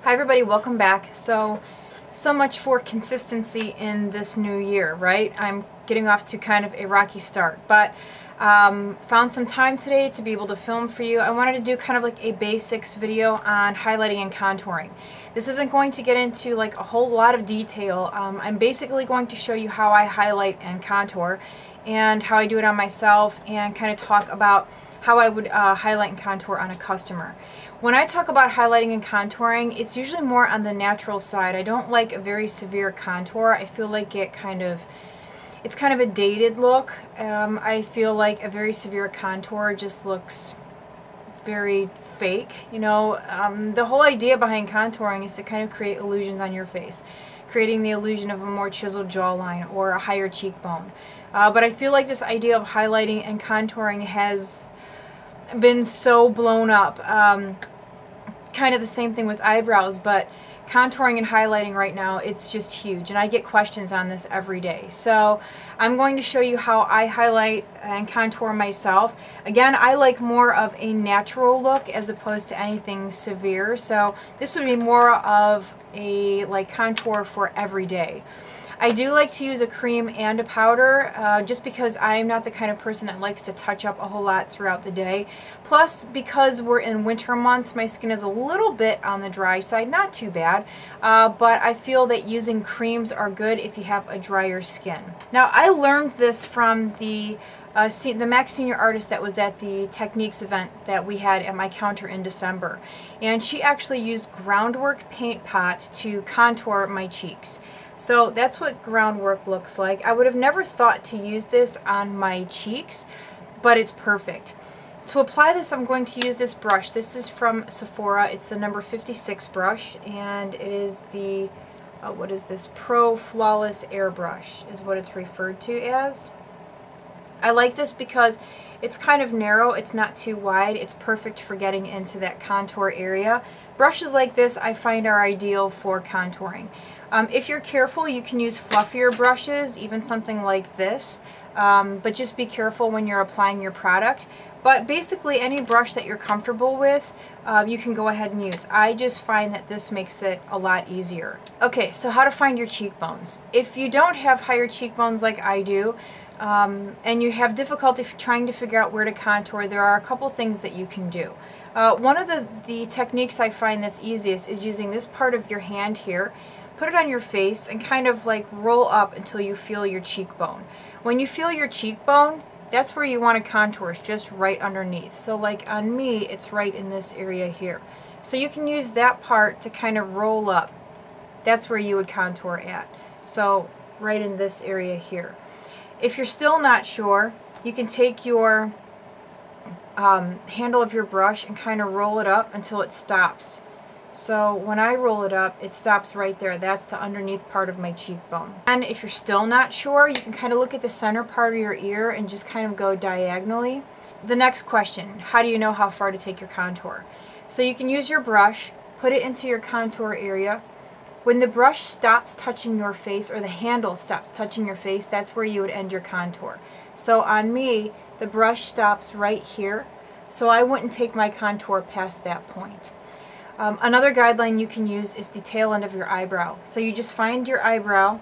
Hi everybody, welcome back. So much for consistency in this new year, right? I'm getting off to kind of a rocky start, but found some time today to be able to film for you. I wanted to do kind of like a basics video on highlighting and contouring. This isn't going to get into like a whole lot of detail. I'm basically going to show you how I highlight and contour and how I do it on myself, and kind of talk about how I would highlight and contour on a customer. When I talk about highlighting and contouring, it's usually more on the natural side. I don't like a very severe contour. I feel like it's kind of a dated look. I feel like a very severe contour just looks very fake. You know, the whole idea behind contouring is to kind of create illusions on your face, creating the illusion of a more chiseled jawline or a higher cheekbone. But I feel like this idea of highlighting and contouring has been so blown up. Kind of the same thing with eyebrows, but contouring and highlighting right now, it's just huge, and I get questions on this every day. So I'm going to show you how I highlight and contour myself. Again, I like more of a natural look as opposed to anything severe, so this would be more of a like contour for every day. I do like to use a cream and a powder just because I'm not the kind of person that likes to touch up a whole lot throughout the day. Plus, because we're in winter months, my skin is a little bit on the dry side, not too bad, but I feel that using creams are good if you have a drier skin. Now, I learned this from the Mac Senior Artist that was at the Techniques event that we had at my counter in December. And she actually used Groundwork Paint Pot to contour my cheeks. So that's what Groundwork looks like. I would have never thought to use this on my cheeks, but it's perfect. To apply this, I'm going to use this brush. This is from Sephora. It's the number 56 brush, and it is the, what is this? Pro Flawless Airbrush is what it's referred to as. I like this because it's kind of narrow, it's not too wide, it's perfect for getting into that contour area. Brushes like this I find are ideal for contouring. If you're careful, you can use fluffier brushes, even something like this, but just be careful when you're applying your product. But basically any brush that you're comfortable with, you can go ahead and use. I just find that this makes it a lot easier. Okay, so how to find your cheekbones. If you don't have higher cheekbones like I do, and you have difficulty trying to figure out where to contour, there are a couple things that you can do. One of the techniques I find that's easiest is using this part of your hand here, put it on your face, and kind of like roll up until you feel your cheekbone. When you feel your cheekbone, that's where you want to contour, it's just right underneath. So like on me, it's right in this area here. So you can use that part to kind of roll up. That's where you would contour at. So right in this area here. If you're still not sure, you can take your handle of your brush and kind of roll it up until it stops. So when I roll it up, it stops right there. That's the underneath part of my cheekbone. And if you're still not sure, you can kind of look at the center part of your ear and just kind of go diagonally. The next question, how do you know how far to take your contour? So you can use your brush, put it into your contour area. When the brush stops touching your face, or the handle stops touching your face, that's where you would end your contour. So on me, the brush stops right here, so I wouldn't take my contour past that point. Another guideline you can use is the tail end of your eyebrow. So you just find your eyebrow,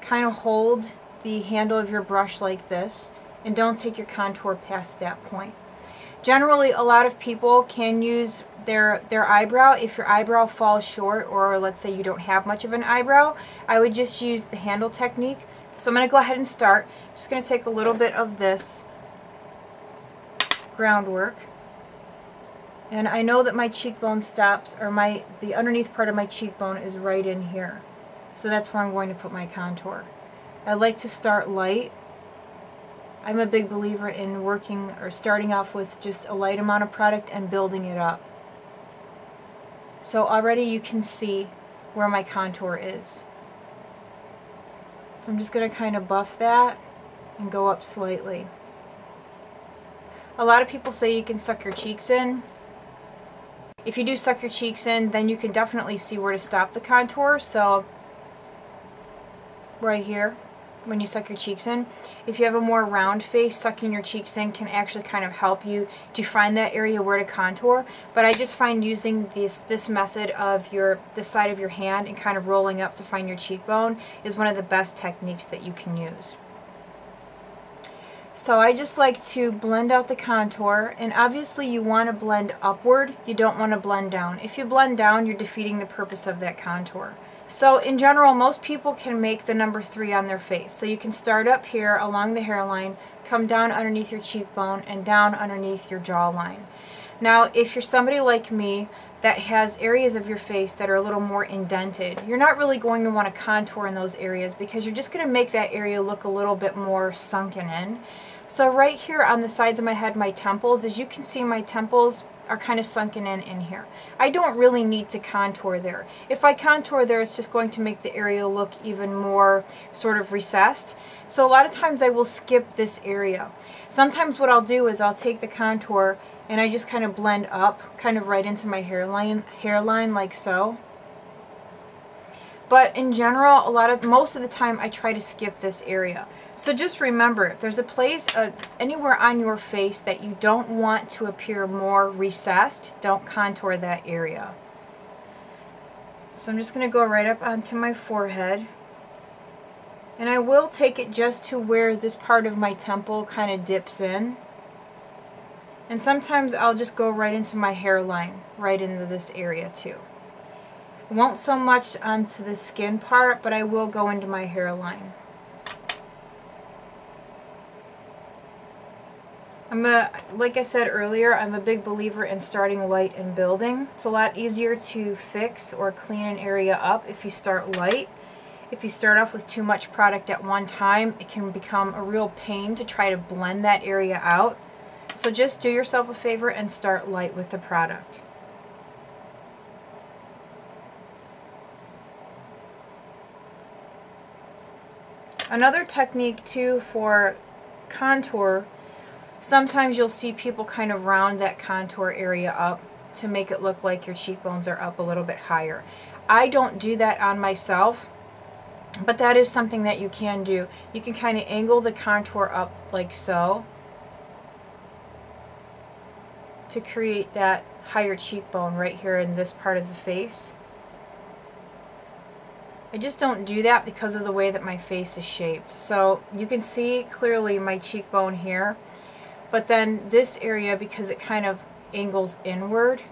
kind of hold the handle of your brush like this, and don't take your contour past that point. Generally, a lot of people can use their eyebrow. If your eyebrow falls short, or let's say you don't have much of an eyebrow, I would just use the handle technique. So I'm going to go ahead and start. I'm just going to take a little bit of this Groundwork, and I know that my cheekbone stops, or the underneath part of my cheekbone is right in here. So that's where I'm going to put my contour. I like to start light. I'm a big believer in working or starting off with just a light amount of product and building it up. So already you can see where my contour is. So I'm just going to kind of buff that and go up slightly. A lot of people say you can suck your cheeks in. If you do suck your cheeks in, then you can definitely see where to stop the contour. So right here. when you suck your cheeks in. If you have a more round face, sucking your cheeks in can actually kind of help you define that area where to contour. But I just find using this method of the side of your hand and kind of rolling up to find your cheekbone is one of the best techniques that you can use. So I just like to blend out the contour, and obviously you want to blend upward, you don't want to blend down. If you blend down, you're defeating the purpose of that contour. So in general, most people can make the number 3 on their face. So you can start up here along the hairline, come down underneath your cheekbone, and down underneath your jawline. Now, if you're somebody like me that has areas of your face that are a little more indented, you're not really going to want to contour in those areas because you're just going to make that area look a little bit more sunken in. So right here on the sides of my head, my temples, as you can see, my temples are kind of sunken in here. I don't really need to contour there. If I contour there, it's just going to make the area look even more sort of recessed. So a lot of times I will skip this area. Sometimes what I'll do is I'll take the contour and I just kind of blend up, kind of right into my hairline like so. But in general, most of the time I try to skip this area. So just remember, if there's a place anywhere on your face that you don't want to appear more recessed, don't contour that area. So I'm just going to go right up onto my forehead. And I will take it just to where this part of my temple kind of dips in. And sometimes I'll just go right into my hairline, right into this area too. I won't so much onto the skin part, but I will go into my hairline. Like I said earlier, I'm a big believer in starting light and building. It's a lot easier to fix or clean an area up if you start light. If you start off with too much product at one time, it can become a real pain to try to blend that area out. So just do yourself a favor and start light with the product. Another technique too for contour, sometimes you'll see people kind of round that contour area up to make it look like your cheekbones are up a little bit higher. I don't do that on myself, but that is something that you can do. You can kind of angle the contour up like so to create that higher cheekbone right here in this part of the face. I just don't do that because of the way that my face is shaped. So you can see clearly my cheekbone here, but then this area, because it kind of angles inward,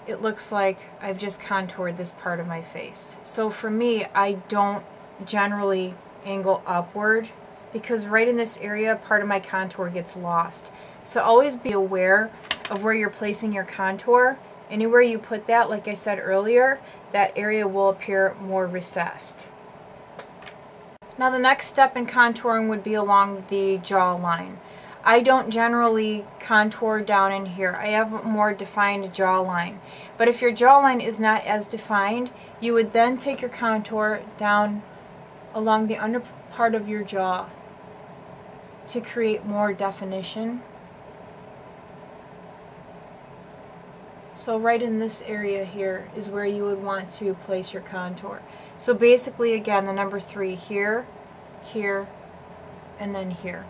it looks like I've just contoured this part of my face. So for me, I don't generally angle upward because right in this area, part of my contour gets lost. So always be aware of where you're placing your contour. Anywhere you put that, like I said earlier, that area will appear more recessed. Now the next step in contouring would be along the jawline. I don't generally contour down in here. I have a more defined jawline. But if your jawline is not as defined, you would then take your contour down along the under part of your jaw to create more definition. So right in this area here is where you would want to place your contour. So basically, again, the number 3 here, here, and then here.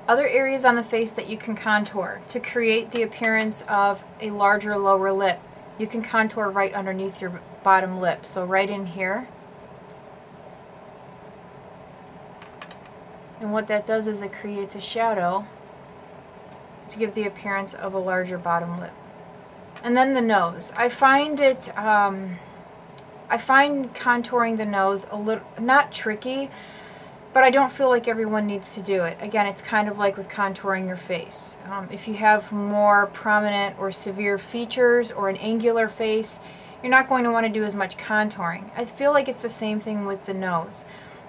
Other areas on the face that you can contour to create the appearance of a larger lower lip. You can contour right underneath your bottom lip. So right in here. And what that does is it creates a shadow to give the appearance of a larger bottom lip. And then the nose. I find contouring the nose a little, not tricky, but I don't feel like everyone needs to do it. Again, it's kind of like with contouring your face. If you have more prominent or severe features or an angular face, you're not going to want to do as much contouring. I feel like it's the same thing with the nose.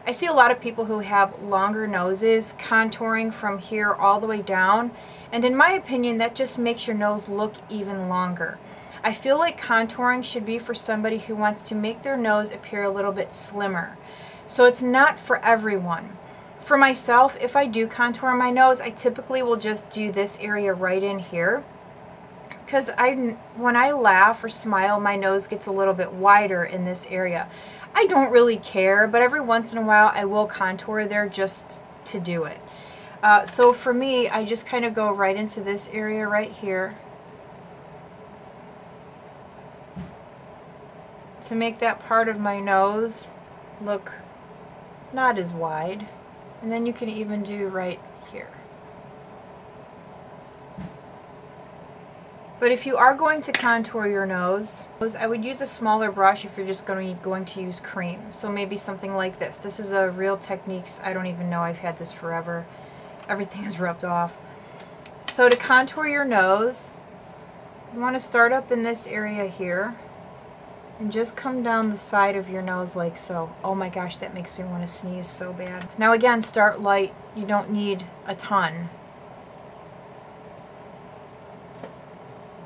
I see a lot of people who have longer noses contouring from here all the way down, and in my opinion that just makes your nose look even longer. I feel like contouring should be for somebody who wants to make their nose appear a little bit slimmer. So it's not for everyone. For myself, if I do contour my nose, I typically will just do this area right in here. Because when I laugh or smile, my nose gets a little bit wider in this area. I don't really care, but every once in a while I will contour there just to do it. So for me, I just kind of go right into this area right here to make that part of my nose look not as wide. And then you can even do right here. But if you are going to contour your nose, I would use a smaller brush if you're just going to use cream. So maybe something like this. This is a Real Techniques. I don't even know. I've had this forever. Everything is rubbed off. So to contour your nose, you want to start up in this area here and just come down the side of your nose like so. Oh my gosh, that makes me want to sneeze so bad. Now again, start light. You don't need a ton.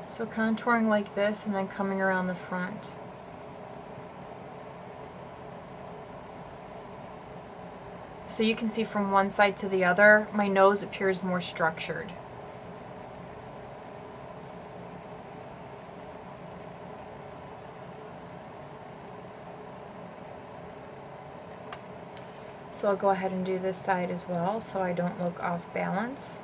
So contouring like this and then coming around the front. So you can see from one side to the other, my nose appears more structured. So I'll go ahead and do this side as well so I don't look off balance.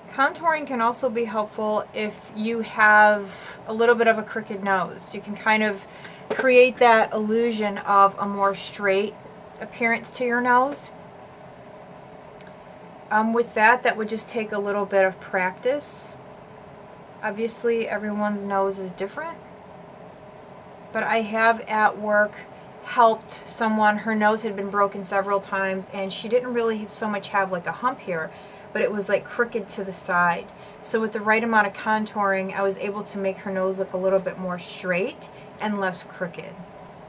Contouring can also be helpful if you have a little bit of a crooked nose. You can kind of create that illusion of a more straight appearance to your nose. With that would just take a little bit of practice. Obviously, everyone's nose is different, but I have at work helped someone. Her nose had been broken several times and she didn't really so much have like a hump here, but it was like crooked to the side. So with the right amount of contouring, I was able to make her nose look a little bit more straight and less crooked.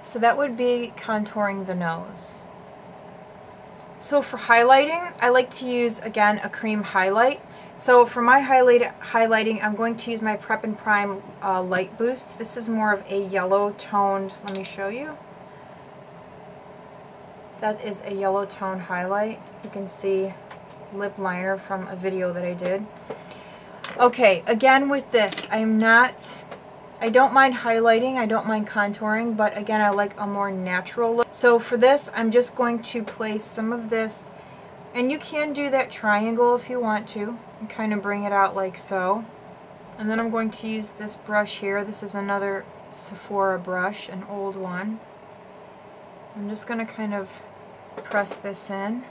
So that would be contouring the nose. So for highlighting, I like to use, again, a cream highlight. So for my highlighting, I'm going to use my Prep and Prime Light Boost. This is more of a yellow toned, let me show you. That is a yellow tone highlight. You can see lip liner from a video that I did. Okay, again with this, I don't mind highlighting, I don't mind contouring, but again I like a more natural look. So for this, I'm just going to place some of this, and you can do that triangle if you want to, and kind of bring it out like so. And then I'm going to use this brush here. This is another Sephora brush, an old one. I'm just going to kind of press this in.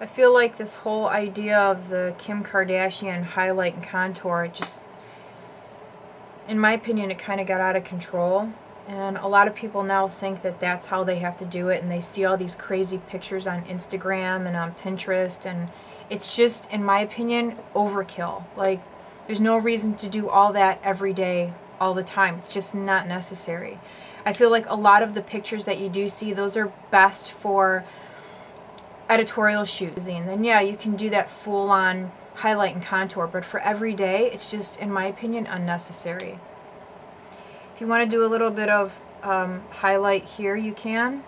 I feel like this whole idea of the Kim Kardashian highlight and contour, it just, in my opinion, it kind of got out of control. And a lot of people now think that that's how they have to do it, and they see all these crazy pictures on Instagram and on Pinterest, and it's just, in my opinion, overkill. Like, there's no reason to do all that every day, all the time. It's just not necessary. I feel like a lot of the pictures that you do see, those are best for editorial shoots. And then yeah, you can do that full-on highlight and contour, but for every day, it's just, in my opinion, unnecessary. If you want to do a little bit of highlight here, you can.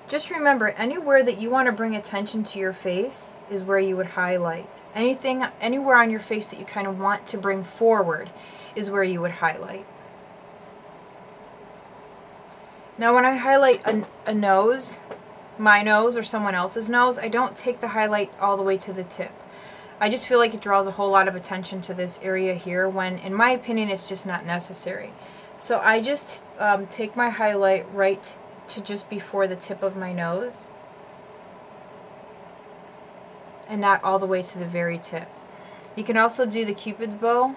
Just remember, anywhere that you want to bring attention to your face is where you would highlight. Anywhere on your face that you kind of want to bring forward is where you would highlight. Now when I highlight a nose, my nose or someone else's nose, I don't take the highlight all the way to the tip. I just feel like it draws a whole lot of attention to this area here when, in my opinion, it's just not necessary. So I just take my highlight right to just before the tip of my nose and not all the way to the very tip. You can also do the Cupid's bow.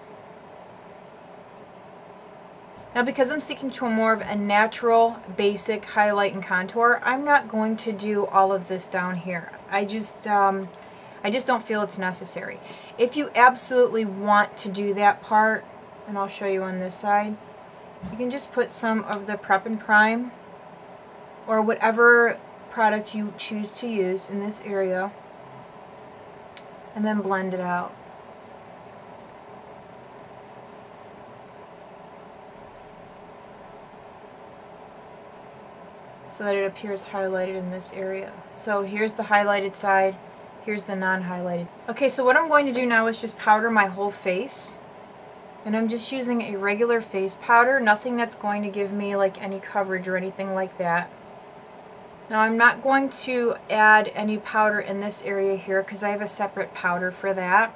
Now because I'm sticking to a more of a natural, basic highlight and contour, I'm not going to do all of this down here. I just don't feel it's necessary. If you absolutely want to do that part, and I'll show you on this side, you can just put some of the Prep and Prime or whatever product you choose to use in this area and then blend it out. so that it appears highlighted in this area. So here's the highlighted side, here's the non-highlighted. Okay, so what I'm going to do now is just powder my whole face. And I'm just using a regular face powder, nothing that's going to give me like any coverage or anything like that. Now I'm not going to add any powder in this area here because I have a separate powder for that.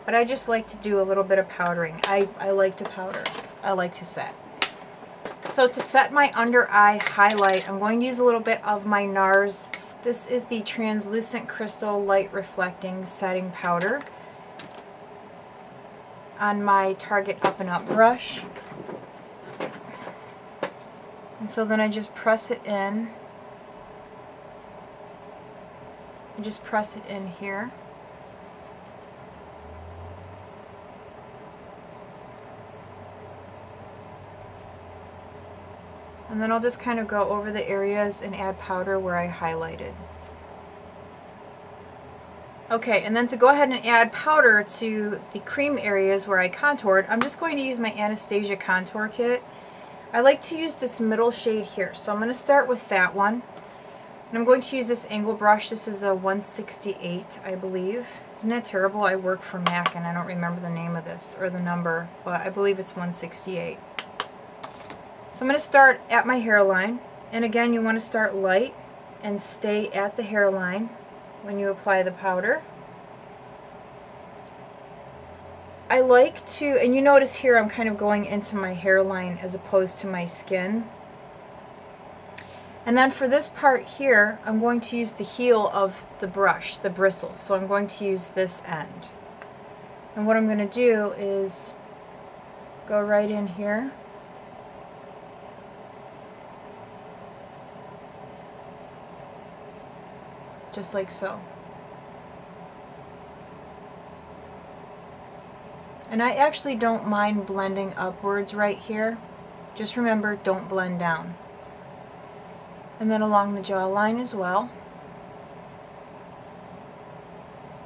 But I just like to do a little bit of powdering. I like to powder. I like to set. So to set my under eye highlight, I'm going to use a little bit of my NARS. This is the Translucent Crystal Light Reflecting Setting Powder on my Target Up and Up brush. And so then I just press it in. And just press it in here. And then I'll just kind of go over the areas and add powder where I highlighted. Okay, and then to go ahead and add powder to the cream areas where I contoured, I'm just going to use my Anastasia contour kit. I like to use this middle shade here, so I'm going to start with that one. And I'm going to use this angle brush. This is a 168, I believe. Isn't that terrible? I work for MAC and I don't remember the name of this or the number, but I believe it's 168. So I'm going to start at my hairline, and again you want to start light and stay at the hairline when you apply the powder. I like to, and you notice here I'm kind of going into my hairline as opposed to my skin. And then for this part here, I'm going to use the heel of the brush, the bristles. So I'm going to use this end. And what I'm going to do is go right in here. Just like so. And I actually don't mind blending upwards right here. Just remember, don't blend down. And then along the jawline as well.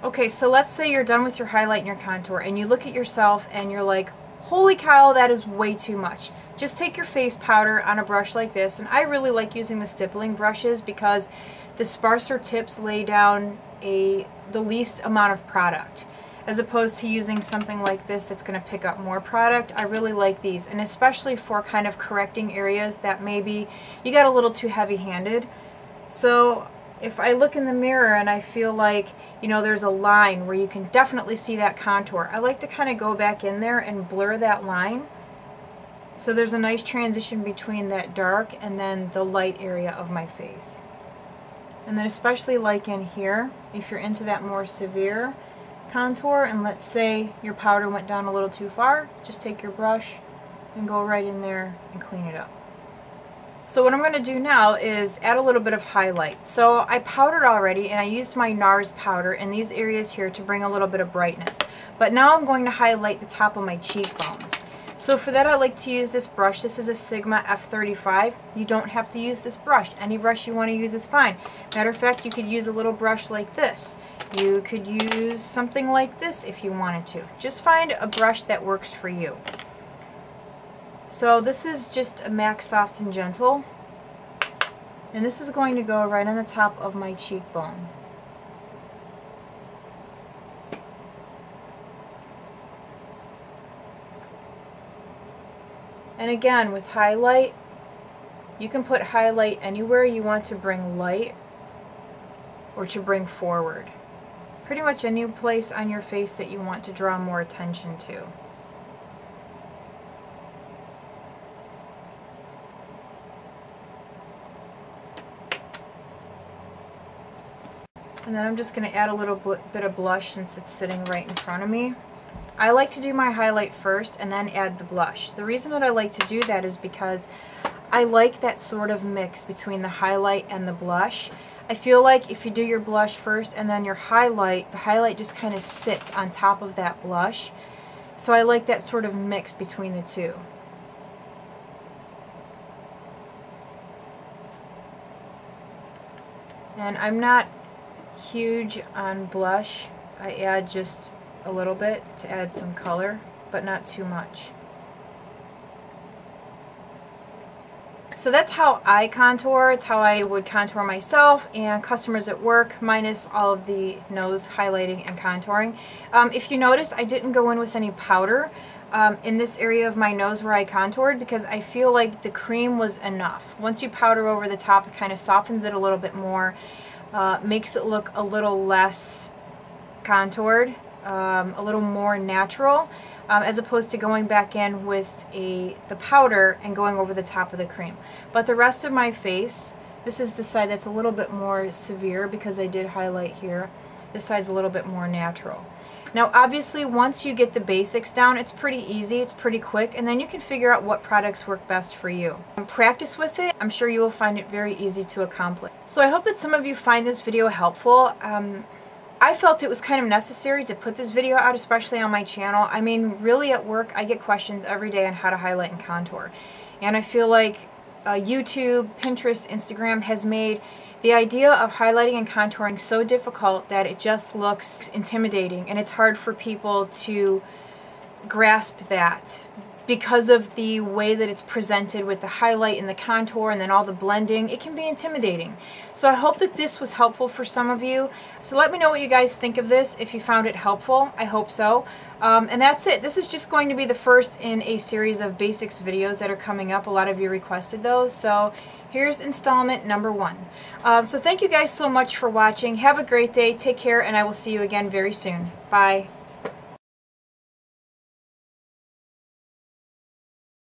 Okay, so let's say you're done with your highlight and your contour and you look at yourself and you're like, holy cow, that is way too much. Just take your face powder on a brush like this, and I really like using the stippling brushes because the sparser tips lay down the least amount of product, as opposed to using something like this that's going to pick up more product. I really like these, and especially for kind of correcting areas that maybe you got a little too heavy-handed. So if I look in the mirror and I feel like, you know, there's a line where you can definitely see that contour, I like to kind of go back in there and blur that line. So there's a nice transition between that dark and then the light area of my face. And then especially like in here, if you're into that more severe contour, and let's say your powder went down a little too far, just take your brush and go right in there and clean it up. So what I'm going to do now is add a little bit of highlight. So I powdered already, and I used my NARS powder in these areas here to bring a little bit of brightness. But now I'm going to highlight the top of my cheekbones. So for that I like to use this brush. This is a Sigma F35. You don't have to use this brush. Any brush you want to use is fine. Matter of fact, you could use a little brush like this. You could use something like this if you wanted to. Just find a brush that works for you. So this is just a MAC Soft and Gentle. And this is going to go right on the top of my cheekbone. And again, with highlight, you can put highlight anywhere you want to bring light or to bring forward. Pretty much any place on your face that you want to draw more attention to. And then I'm just going to add a little bit of blush since it's sitting right in front of me. I like to do my highlight first and then add the blush. The reason that I like to do that is because I like that sort of mix between the highlight and the blush. I feel like if you do your blush first and then your highlight, the highlight just kind of sits on top of that blush. So I like that sort of mix between the two. And I'm not huge on blush. I add just a little bit to add some color, but not too much. So that's how I contour. It's how I would contour myself and customers at work, minus all of the nose highlighting and contouring. If you notice, I didn't go in with any powder in this area of my nose where I contoured, because I feel like the cream was enough. Once you powder over the top, it kind of softens it a little bit more, makes it look a little less contoured, a little more natural, as opposed to going back in with the powder and going over the top of the cream. But the rest of my face, this is the side that's a little bit more severe because I did highlight here. This side's a little bit more natural. Now obviously once you get the basics down, it's pretty easy, it's pretty quick, and then you can figure out what products work best for you. Practice with it, I'm sure you will find it very easy to accomplish. So I hope that some of you find this video helpful. I felt it was kind of necessary to put this video out, especially on my channel. I mean, really at work, I get questions every day on how to highlight and contour. And I feel like YouTube, Pinterest, Instagram has made the idea of highlighting and contouring so difficult that it just looks intimidating, and it's hard for people to grasp that because of the way that it's presented with the highlight and the contour and then all the blending. It can be intimidating. So I hope that this was helpful for some of you. So let me know what you guys think of this, if you found it helpful. I hope so. And that's it. This is just going to be the first in a series of basics videos that are coming up. A lot of you requested those. So here's installment number 1. So thank you guys so much for watching. Have a great day. Take care, and I will see you again very soon. Bye.